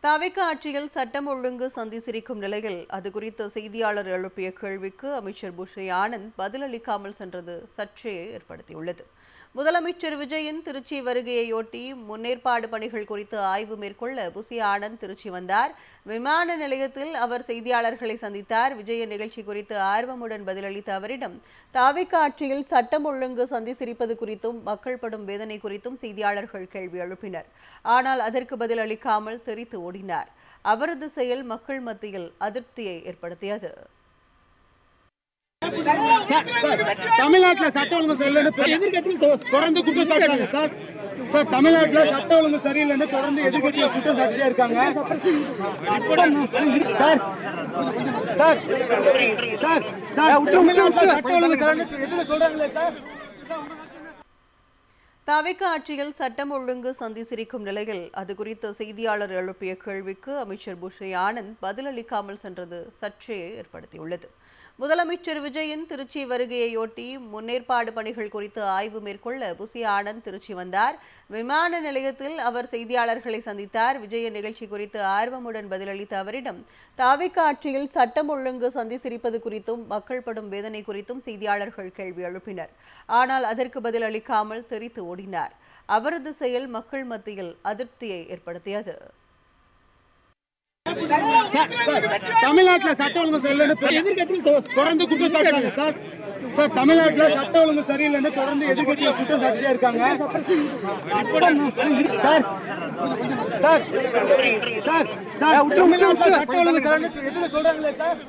தவிக ஆட்சியில் சட்டம் ஒழுங்கு சந்தி சிரிக்கும் நிலையில் அது குறித்து செய்தியாளர் எழுப்பிய கேள்விக்கு அமைச்சர் புஷி ஆனந்த் பதிலளிக்காமல் சென்றது சர்ச்சையை ஏற்படுத்தியுள்ளது. முதலமைச்சர் விஜயின் திருச்சி வருகையையொட்டி முன்னேற்பாடு பணிகள் குறித்து ஆய்வு மேற்கொள்ள புஷி ஆனந்த் திருச்சி வந்தார். விமான நிலையத்தில் அவர் செய்தியாளர்களை சந்தித்தார். விஜயின் நிகழ்ச்சி குறித்து ஆர்வமுடன் பதிலளித்த அவரிடம் தவிக ஆட்சியில் சட்டம் ஒழுங்கு சந்தி சிரிப்பது குறித்தும் மக்கள் படும் வேதனை குறித்தும் செய்தியாளர்கள் கேள்வி எழுப்பினர். ஆனால் அதற்கு பதில் அளிக்காமல் தெரித்து ஓடினார். அவரது செயல் மக்கள் மத்தியில் அதிருப்தியை ஏற்படுத்தியது. தமிழ்நாட்டில் சட்ட ஒழுங்கு சரியில்லைன்னு தொடர்ந்து குற்றம் சாட்டுறாங்க சார். சார், தமிழ்நாட்டில் சட்ட ஒழுங்கு சரியில்லைன்னு தொடர்ந்து எதிர்கட்சிகள் குற்றம் சாட்டிட்டே இருக்காங்க சார். சார் சார் சார் சட்ட ஒழுங்கு எதுல சொல்றாங்களே சார். தவிக ஆட்சியில் சட்டம் ஒழுங்கு சந்தி சிரிக்கும் நிலையில் அது குறித்து செய்தியாளர் எழுப்பிய கேள்விக்கு அமைச்சர் புஷி ஆனந்த் பதிலளிக்காமல் சென்றது சர்ச்சையை ஏற்படுத்தியுள்ளது. முதலமைச்சர் விஜயின் திருச்சி வருகையையொட்டி முன்னேற்பாடு பணிகள் குறித்து ஆய்வு மேற்கொள்ள புஷி ஆனந்த் திருச்சி வந்தார். விமான நிலையத்தில் அவர் செய்தியாளர்களை சந்தித்தார். விஜயின் நிகழ்ச்சி குறித்து ஆர்வமுடன் பதிலளித்த அவரிடம் தவிக ஆட்சியில் சட்டம் ஒழுங்கு சந்தி சிரிப்பது குறித்தும் மக்கள் படும் வேதனை குறித்தும் செய்தியாளர்கள் கேள்வி எழுப்பினர். ஆனால் அதற்கு பதில் அளிக்காமல் தெரித்து ஓடினார். அவரது செயல் மக்கள் மத்தியில் அதிருப்தியை ஏற்படுத்தியது. தமிழ்நாட்டில் சட்ட ஒழுங்கு சரியில்லைன்னு எதிர்கட்சிகள் தொடர்ந்து குற்றம் சாட்டுறாங்க சார். சார், தமிழ்நாட்டில் சட்ட ஒழுங்கு சரியில்லைன்னு தொடர்ந்து எதிர்கட்சிகள் குற்றம் சாட்டிட்டே இருக்காங்க சார். சார் சார் சார் சட்ட ஒழுங்கு எதுல சொல்றாங்களே சார்.